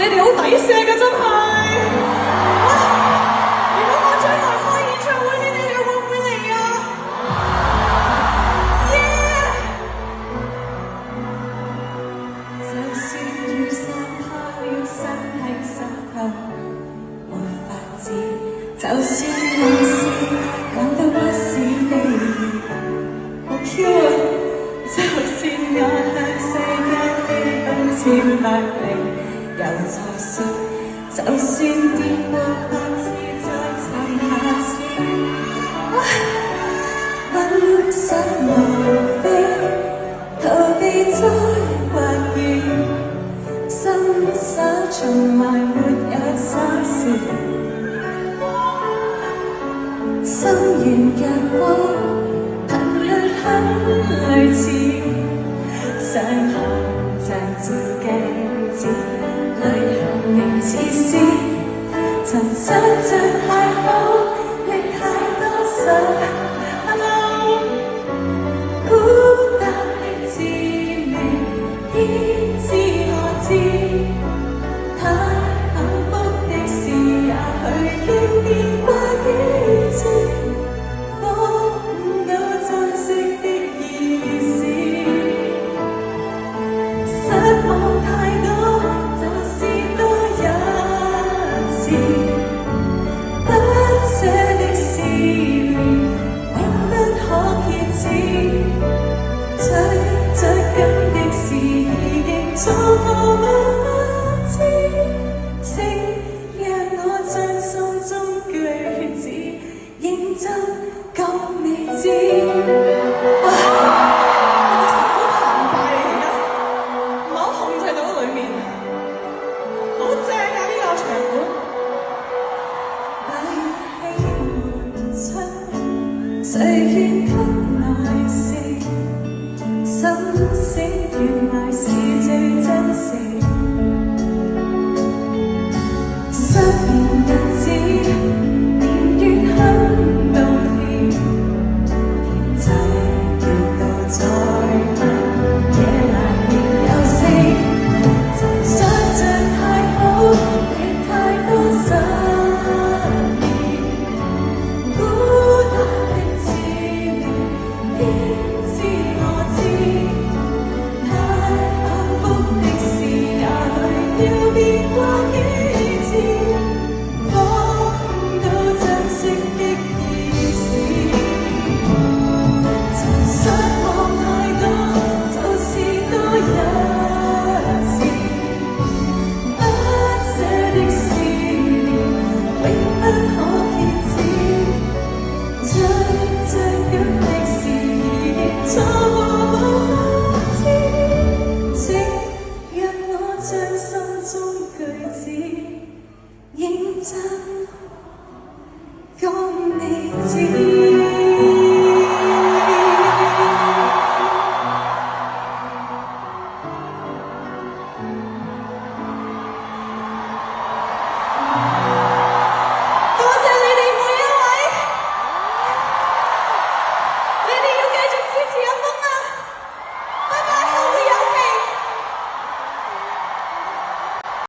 哋好抵射嘅真係。如果我將來開演唱會，你哋會唔會嚟啊？Yeah！ 就算雨傘下了身喺身後，沒法子。就算往事講到不是你，好 Q 啊！就算我向世界飛奔千百里，又再說，就算跌過百次再沉下次，溫室無非逃避災或雨，伸手從來沒有收視。心願若光，頻率很類似，想看像照鏡子，淚痕仍似詩。曾想像太好，歷太多傷，孤單的滋味。